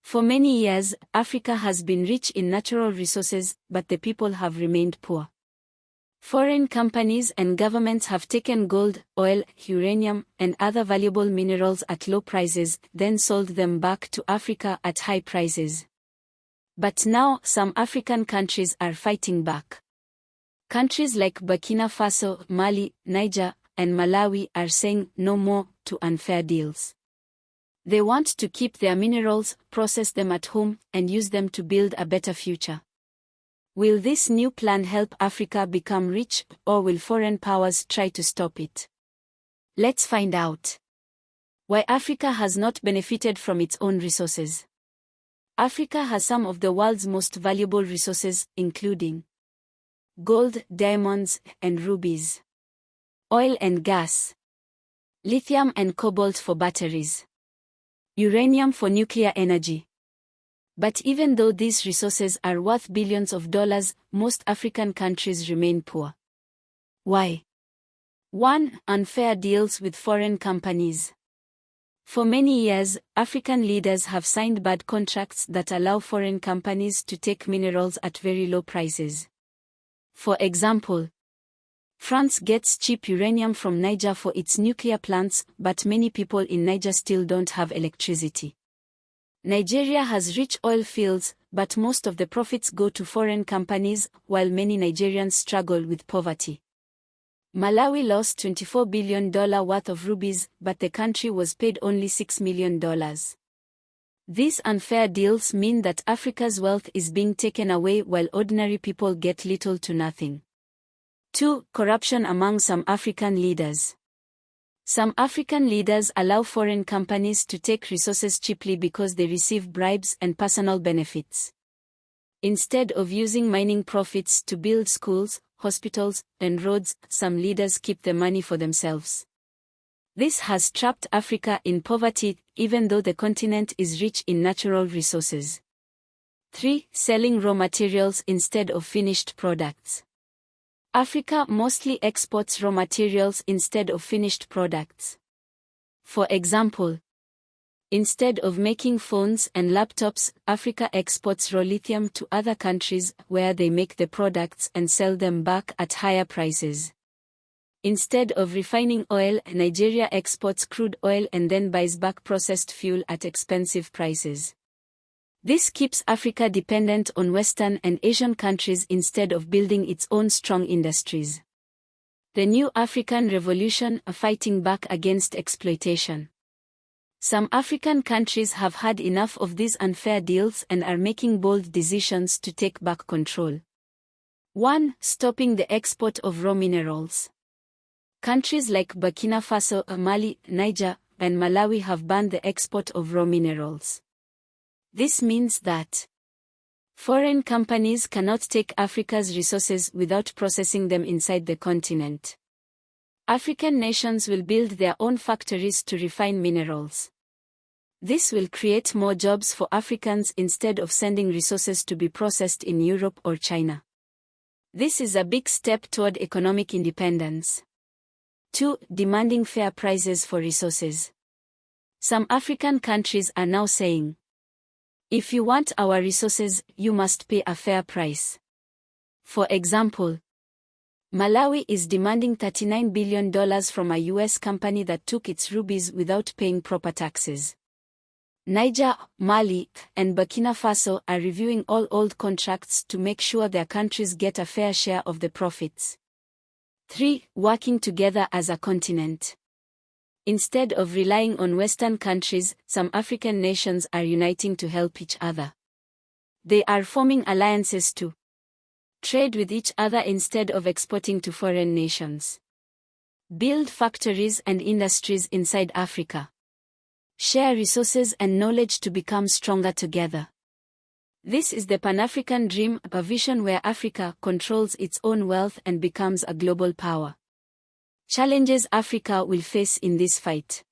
For many years, Africa has been rich in natural resources, but the people have remained poor. Foreign companies and governments have taken gold, oil, uranium, and other valuable minerals at low prices, then sold them back to Africa at high prices. But now, some African countries are fighting back. Countries like Burkina Faso, Mali, Niger, and Malawi are saying no more to unfair deals. They want to keep their minerals, process them at home, and use them to build a better future. Will this new plan help Africa become rich, or will foreign powers try to stop it? Let's find out. Why Africa has not benefited from its own resources. Africa has some of the world's most valuable resources, including gold, diamonds, and rubies, oil and gas, lithium and cobalt for batteries, uranium for nuclear energy. But even though these resources are worth billions of dollars, most African countries remain poor. Why? 1. Unfair deals with foreign companies. For many years, African leaders have signed bad contracts that allow foreign companies to take minerals at very low prices. For example, France gets cheap uranium from Niger for its nuclear plants, but many people in Niger still don't have electricity. Nigeria has rich oil fields, but most of the profits go to foreign companies, while many Nigerians struggle with poverty. Malawi lost $24 billion worth of rubies, but the country was paid only $6 million. These unfair deals mean that Africa's wealth is being taken away while ordinary people get little to nothing. 2. Corruption among some African leaders. Some African leaders allow foreign companies to take resources cheaply because they receive bribes and personal benefits. Instead of using mining profits to build schools, hospitals, and roads, some leaders keep the money for themselves. This has trapped Africa in poverty, even though the continent is rich in natural resources. 3. Selling raw materials instead of finished products. Africa mostly exports raw materials instead of finished products. For example, instead of making phones and laptops, Africa exports raw lithium to other countries where they make the products and sell them back at higher prices. Instead of refining oil, Nigeria exports crude oil and then buys back processed fuel at expensive prices. This keeps Africa dependent on Western and Asian countries instead of building its own strong industries. The New African Revolution, fighting back against exploitation. Some African countries have had enough of these unfair deals and are making bold decisions to take back control. 1. Stopping the export of raw minerals. Countries like Burkina Faso, Mali, Niger, and Malawi have banned the export of raw minerals. This means that foreign companies cannot take Africa's resources without processing them inside the continent. African nations will build their own factories to refine minerals. This will create more jobs for Africans instead of sending resources to be processed in Europe or China. This is a big step toward economic independence. 2. Demanding fair prices for resources. Some African countries are now saying, if you want our resources, you must pay a fair price. For example, Malawi is demanding $39 billion from a US company that took its rubies without paying proper taxes. Niger, Mali, and Burkina Faso are reviewing all old contracts to make sure their countries get a fair share of the profits. 3. Working together as a continent. Instead of relying on Western countries, some African nations are uniting to help each other. They are forming alliances to trade with each other instead of exporting to foreign nations. Build factories and industries inside Africa. Share resources and knowledge to become stronger together. This is the Pan-African dream, a vision where Africa controls its own wealth and becomes a global power. Challenges Africa will face in this fight.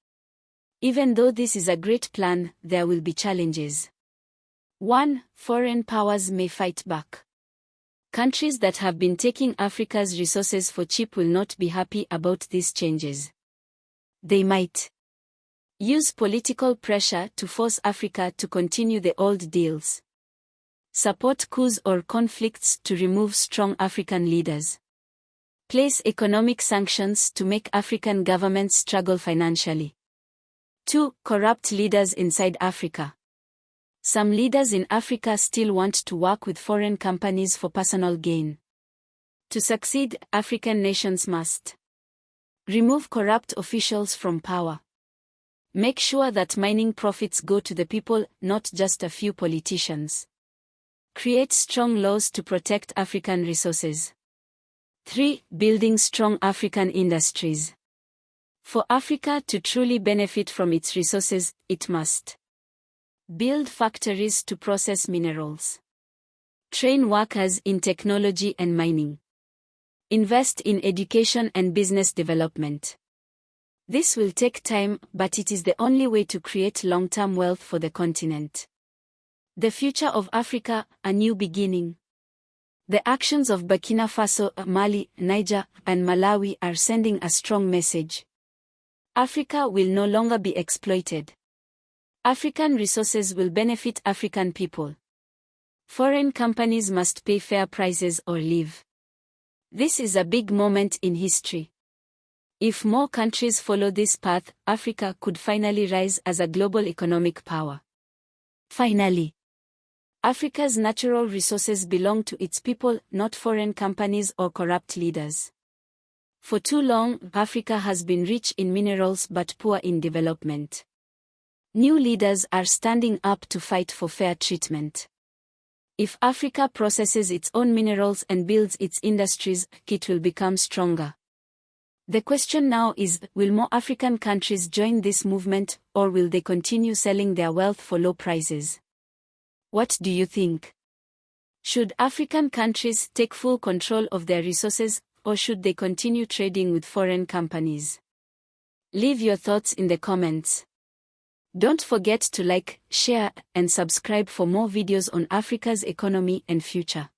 Even though this is a great plan, there will be challenges. 1. Foreign powers may fight back. Countries that have been taking Africa's resources for cheap will not be happy about these changes. They might Use political pressure to force Africa to continue the old deals. Support coups or conflicts to remove strong African leaders. Place economic sanctions to make African governments struggle financially. 2. Corrupt leaders inside Africa. Some leaders in Africa still want to work with foreign companies for personal gain. To succeed, African nations must remove corrupt officials from power. Make sure that mining profits go to the people, not just a few politicians. Create strong laws to protect African resources. 3. Building strong African industries. For Africa to truly benefit from its resources, it must build factories to process minerals. Train workers in technology and mining. Invest in education and business development. This will take time, but it is the only way to create long-term wealth for the continent. The future of Africa, a new beginning. The actions of Burkina Faso, Mali, Niger, and Malawi are sending a strong message. Africa will no longer be exploited. African resources will benefit African people. Foreign companies must pay fair prices or leave. This is a big moment in history. If more countries follow this path, Africa could finally rise as a global economic power. Finally, Africa's natural resources belong to its people, not foreign companies or corrupt leaders. For too long, Africa has been rich in minerals but poor in development. New leaders are standing up to fight for fair treatment. If Africa processes its own minerals and builds its industries, it will become stronger. The question now is, will more African countries join this movement, or will they continue selling their wealth for low prices? What do you think? Should African countries take full control of their resources, or should they continue trading with foreign companies? Leave your thoughts in the comments. Don't forget to like, share, and subscribe for more videos on Africa's economy and future.